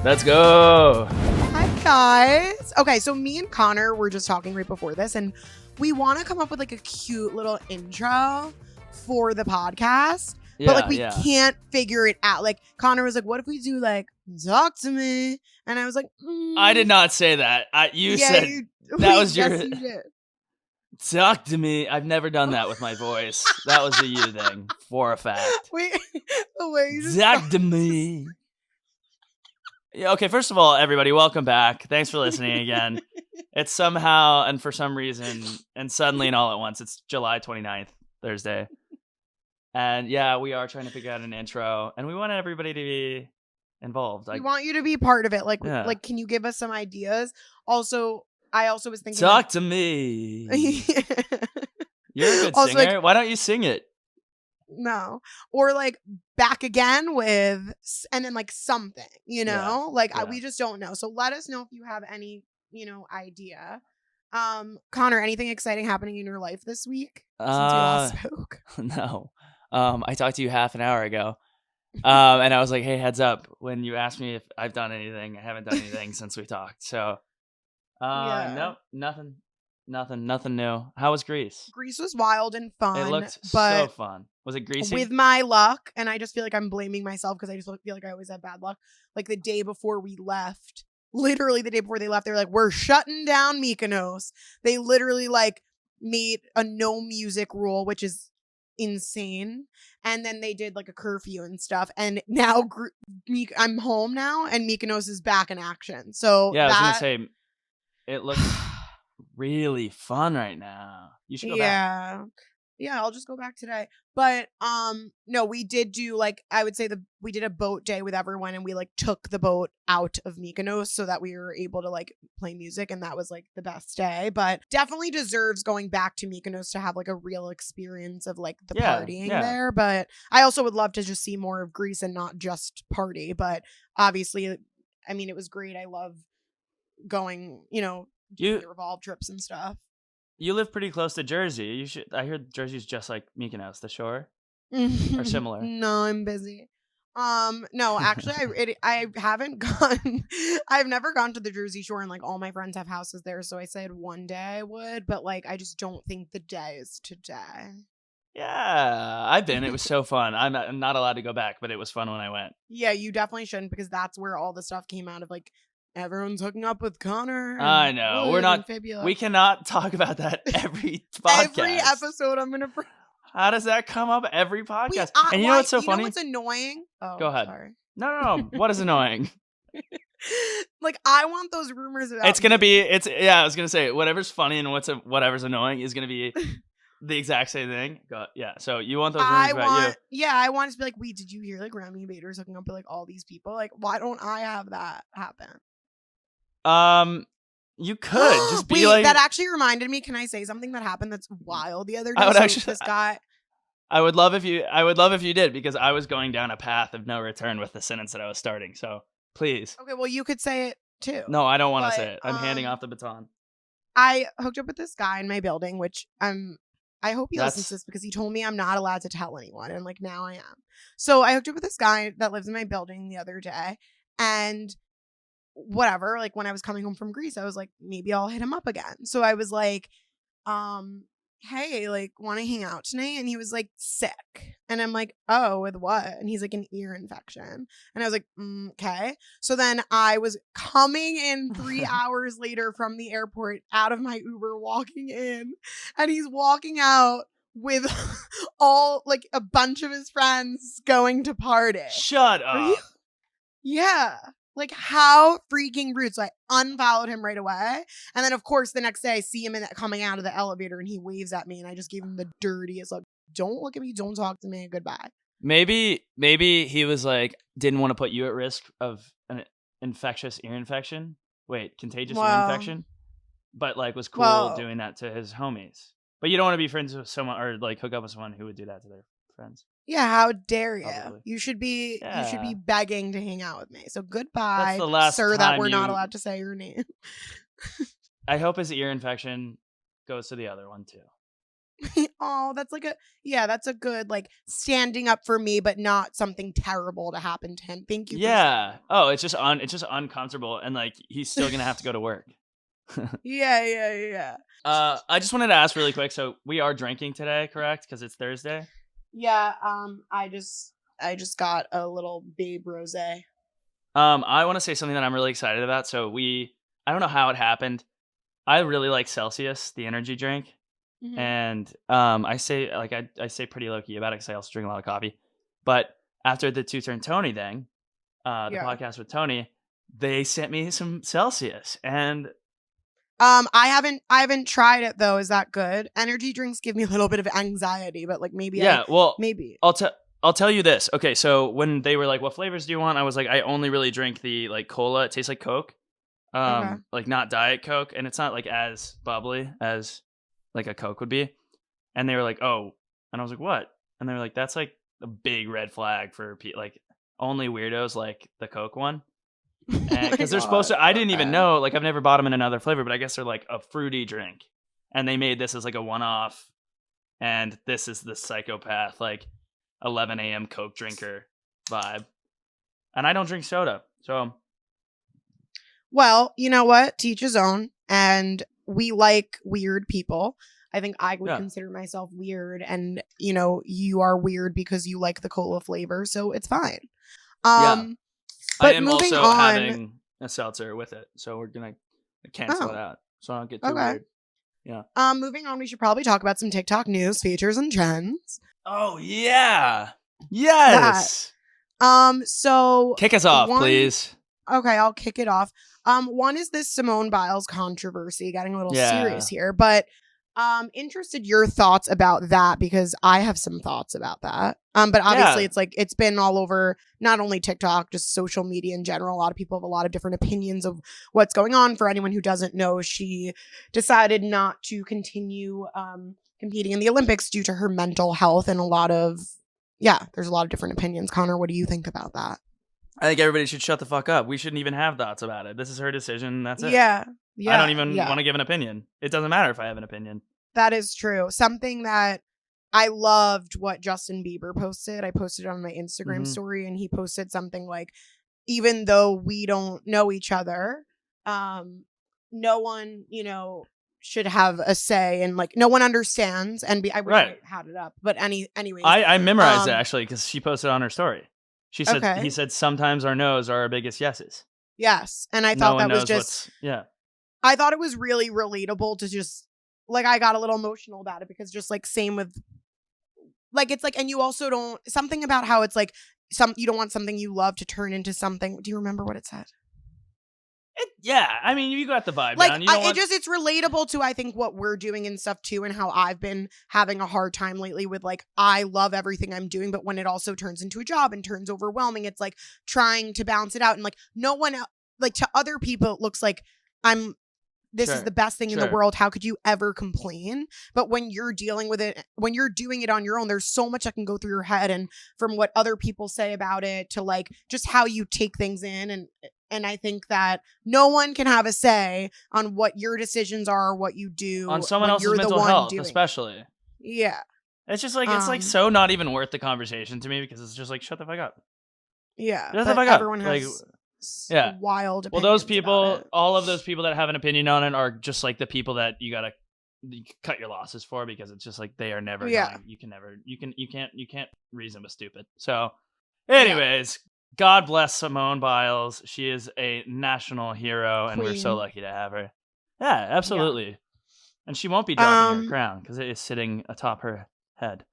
Let's go. Hi, guys. Okay, so me and Connor were just talking right before this, and we want to come up with like a cute little intro for the podcast, but like we can't figure it out. Like Connor was like, "What if we do like talk to me?" And I was like, I did not say that. You said that was your. Yes, you did. Talk to me. I've never done that with my voice. That was a you thing for a fact. Wait, the way you just talk to me. Yeah, okay, first of all, everybody, welcome back. Thanks for listening again. It's somehow and for some reason and suddenly and all at once, it's July 29th, Thursday. And yeah, we are trying to figure out an intro, and we want everybody to be involved. We want you to be part of it. Like, can you give us some ideas? Also, I also was thinking, talk to me. You're a good singer. Like, why don't you sing it? No. Or like back again with, and then like something, you know, we just don't know. So let us know if you have any, idea. Connor, anything exciting happening in your life this week since we last spoke? No. I talked to you half an hour ago. And I was like, hey, heads up. When you asked me if I've done anything, I haven't done anything since we talked. So, nope, nothing new. How was Greece? Greece was wild and fun. It looked so fun. Was it greasy? With my luck, and I just feel like I'm blaming myself because I just feel like I always have bad luck. Like the day before we left, literally the day before they left, they were like, we're shutting down Mykonos. They literally like made a no music rule, which is insane. And then they did like a curfew and stuff. And now I'm home now and Mykonos is back in action. So yeah, I was going to say, it looks really fun right now. You should go back. Yeah, I'll just go back today. But no, we did do like, I would say we did a boat day with everyone, and we like took the boat out of Mykonos so that we were able to like play music, and that was like the best day. But definitely deserves going back to Mykonos to have like a real experience of like the partying there. But I also would love to just see more of Greece and not just party. But obviously, I mean, it was great. I love going, doing the Revolve trips and stuff. You live pretty close to Jersey. You should. I heard Jersey's just like Mykonos, the shore, or similar. No, I'm busy. No, actually, I haven't gone. I've never gone to the Jersey Shore, and like all my friends have houses there. So I said one day I would, but like I just don't think the day is today. Yeah, I've been. It was so fun. I'm not allowed to go back, but it was fun when I went. Yeah, you definitely shouldn't, because that's where all the stuff came out of, like. Everyone's hooking up with Connor. I know. We're not. We cannot talk about that every podcast. Every episode, I'm gonna. How does that come up every podcast? And you know what's so funny? You know what's annoying? Oh, go ahead. Sorry. No. What is annoying? Like, I want those rumors about. It's gonna be. I was gonna say whatever's funny and whatever's annoying is gonna be the exact same thing. Yeah. So you want those rumors about you? Yeah, I want to be like, wait, did you hear like Remi Bader's hooking up with like all these people? Like, why don't I have that happen? You could just be wait, like. That actually reminded me. Can I say something that happened that's wild the other day? This guy. I would love if you did, because I was going down a path of no return with the sentence that I was starting. So please. Okay, well, you could say it too. No, I don't want to say it. I'm handing off the baton. I hooked up with this guy in my building, which I hope he listens to this, because he told me I'm not allowed to tell anyone, and like now I am. So I hooked up with this guy that lives in my building the other day, and whatever, like when I was coming home from Greece, I was like, maybe I'll hit him up again. So I was like, hey, like, want to hang out tonight? And he was like, sick. And I'm like, oh, with what? And he's like, an ear infection. And I was like, okay. So then I was coming in 3 hours later from the airport out of my Uber, walking in, and he's walking out with all like a bunch of his friends going to party. Shut up. Yeah. Like, how freaking rude. So I unfollowed him right away. And then, of course, the next day I see him coming out of the elevator, and he waves at me, and I just gave him the dirtiest look. Don't look at me. Don't talk to me. Goodbye. Maybe he was like, didn't want to put you at risk of an infectious ear infection. Wait, contagious ear infection? But like was cool doing that to his homies. But you don't want to be friends with someone, or like hook up with someone who would do that to their friends. Yeah, how dare you? Probably. You should be begging to hang out with me. So goodbye, that's the last sir, that we're not allowed to say your name. I hope his ear infection goes to the other one too. Oh, that's a good like standing up for me, but not something terrible to happen to him. Thank you for Yeah. Oh, it's just uncomfortable, and like he's still gonna have to go to work. Yeah. I just wanted to ask really quick. So we are drinking today, correct? Because it's Thursday. Yeah, I just got a little babe rosé. I want to say something that I'm really excited about. I don't know how it happened. I really like Celsius, the energy drink. Mm-hmm. And I say like I say pretty low key about it because I also drink a lot of coffee. But after the Two Turn Tony thing, the podcast with Tony, they sent me some Celsius, and I haven't tried it though. Is that good? Energy drinks give me a little bit of anxiety, but like maybe maybe I'll tell you this. Okay, so when they were like, "What flavors do you want?" I was like, "I only really drink the like cola. It tastes like Coke, like not Diet Coke, and it's not like as bubbly as like a Coke would be." And they were like, "Oh," and I was like, "What?" And they were like, "That's like a big red flag for like only weirdos like the Coke one." Because they're supposed to. I didn't even know. Like I've never bought them in another flavor, but I guess they're like a fruity drink, and they made this as like a one-off. And this is the psychopath like 11 a.m. Coke drinker vibe. And I don't drink soda, so. Well, you know what? To each his own. And we like weird people. I think I would consider myself weird, and you are weird because you like the cola flavor, so it's fine. But I am moving also on, having a seltzer with it, so we're gonna cancel it out, so I don't get too weird. Yeah. Moving on, we should probably talk about some TikTok news, features, and trends. Oh yeah, yes. So kick us off, please. Okay, I'll kick it off. One is this Simone Biles controversy, getting a little serious here, but interested your thoughts about that because I have some thoughts about that. But obviously it's like it's been all over not only TikTok, just social media in general. A lot of people have a lot of different opinions of what's going on. For anyone who doesn't know, she decided not to continue competing in the Olympics due to her mental health, and there's a lot of different opinions. Connor, what do you think about that? I think everybody should shut the fuck up. We shouldn't even have thoughts about it. This is her decision. That's it. Yeah. I don't even want to give an opinion. It doesn't matter if I have an opinion. That is true. Something that I loved what Justin Bieber posted. I posted it on my Instagram story, and he posted something like, even though we don't know each other, no one, should have a say, and like no one understands. And I wish I had it up, but anyways, I memorized it actually because she posted on her story. She said, he said, sometimes our no's are our biggest yeses. Yes. And I thought that was just, I thought it was really relatable to just, like, I got a little emotional about it because just like same with, like, it's like, and you also don't, something about how it's like, you don't want something you love to turn into something. Do you remember what it said? I mean, you got the vibe like, down. It's relatable to, I think, what we're doing and stuff too, and how I've been having a hard time lately with, like, I love everything I'm doing, but when it also turns into a job and turns overwhelming, it's like trying to balance it out. And like no one, like to other people, it looks like this is the best thing in the world. How could you ever complain? But when you're dealing with it, when you're doing it on your own, there's so much that can go through your head, and from what other people say about it to like just how you take things in. And I think that no one can have a say on what your decisions are, or what you do on someone else's mental health, especially. Yeah. It's just like, it's like so not even worth the conversation to me, because it's just like, shut the fuck up. Yeah. Shut the fuck up. Everyone has wild opinions. Well, those people, all of those people that have an opinion on it are just like the people that you cut your losses for, because it's just like they are never going. You can't reason with stupid. So anyways, God bless Simone Biles. She is a national hero, and we're so lucky to have her. Yeah, absolutely. Yeah. And she won't be dropping her crown because it is sitting atop her head.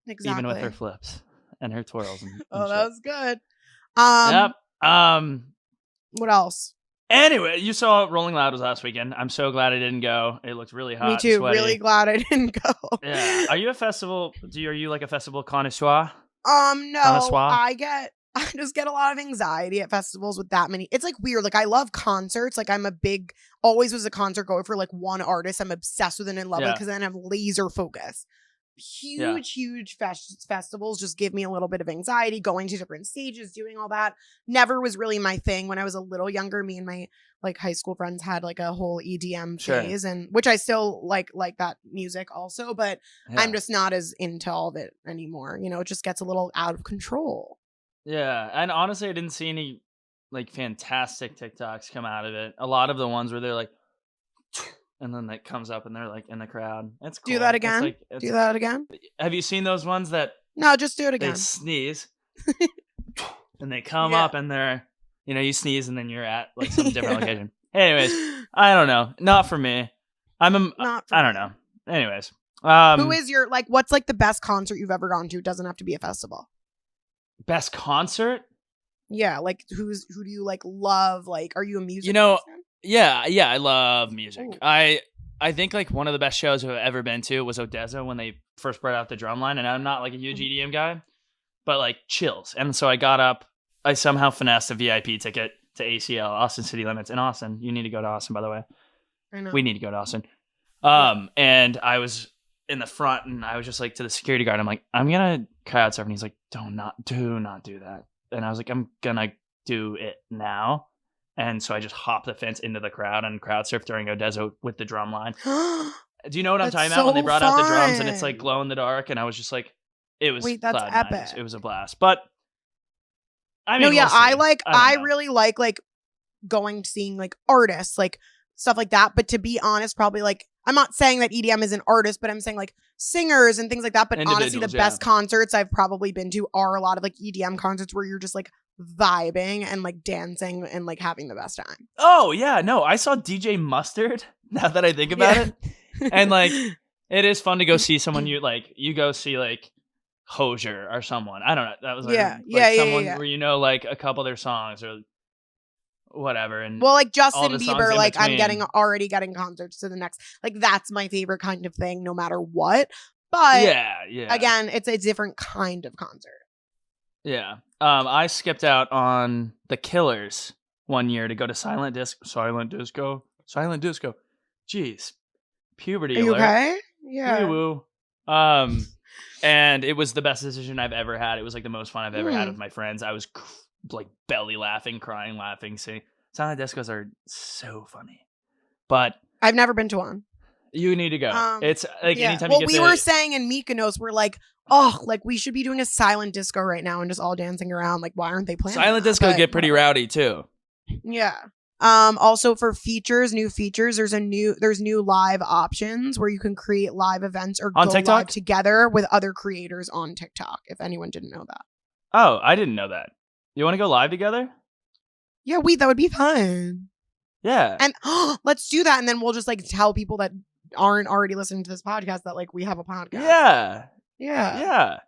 Exactly. Even with her flips and her twirls. And that was good. Yep. What else? Anyway, you saw Rolling Loud was last weekend. I'm so glad I didn't go. It looked really hot. Me too. Sweaty. Really glad I didn't go. Yeah. Are you a festival? Are you like a festival connoisseur? No. I just get a lot of anxiety at festivals with that many. It's like weird. Like I love concerts. Like always was a concert goer for like one artist I'm obsessed with and in love with, because then I have laser focus. huge festivals just give me a little bit of anxiety. Going to different stages, doing all that never was really my thing. When I was a little younger, me and my like high school friends had like a whole EDM phase, and which I still like that music also, but I'm just not as into all of it anymore. You know, it just gets a little out of control. Yeah, and honestly, I didn't see any like fantastic TikToks come out of it. A lot of the ones where they're like, and then it comes up and they're like in the crowd. It's cool. Do that again. Do that again. Have you seen those ones that? No, just do it again. They sneeze, and they come up and they're, you know, you sneeze and then you're at like some different location. Anyways, I don't know. Not for me. I don't know. Anyways, who is your like? What's like the best concert you've ever gone to? It doesn't have to be a festival. Best concert? Yeah, like who do you like love? Like, are you a music person? Yeah, I love music. Ooh. I think like one of the best shows I've ever been to was Odessa when they first brought out the drumline, and I'm not like a huge EDM guy, but like chills. And so I got up, I somehow finessed a VIP ticket to ACL, Austin City Limits in Austin. You need to go to Austin, by the way. I know. We need to go to Austin. And I was in the front, and I was just like to the security guard, I'm like, I'm gonna crowd surf, and he's like, do not do that. And I was like, I'm gonna do it now. And so I just hopped the fence into the crowd and crowd surfed during Odessa with the drum line. Do you know what I'm talking about? When they brought out the drums and it's like glow in the dark, and I was just like, it was that's epic. It was a blast. But I mean, I really like going to seeing like artists, like stuff like that. But to be honest, probably like, I'm not saying that EDM is an artist, but I'm saying like singers and things like that. But honestly, the best concerts I've probably been to are a lot of like EDM concerts where you're just like vibing and like dancing and like having the best time. Oh yeah, no, I saw DJ Mustard. Now that I think about it, and like it is fun to go see someone you go see like Hozier or someone. I don't know. That was like someone where you know like a couple of their songs or whatever. And well, like Justin Bieber, like I'm already getting concerts to the next. Like that's my favorite kind of thing, no matter what. But again, it's a different kind of concert. Yeah. I skipped out on The Killers one year to go to Silent Disco. Jeez. Puberty alert. Okay? Yeah. Woo. And it was the best decision I've ever had. It was like the most fun I've ever had with my friends. I was like belly laughing, crying, laughing, singing. Silent discos are so funny. But I've never been to one. You need to go. It's like anytime you get we were saying in Mykonos, we're like, oh, like we should be doing a silent disco right now and just all dancing around. Like, why aren't they playing? Silent disco get pretty rowdy too. Yeah. Also for new features, there's new live options where you can create live events or on go TikTok? Live together with other creators on TikTok. If anyone didn't know that. Oh, I didn't know that. You want to go live together? Yeah, that would be fun. Yeah. And let's do that, and then we'll just like tell people that aren't already listening to this podcast that like we have a podcast. Yeah. Yeah.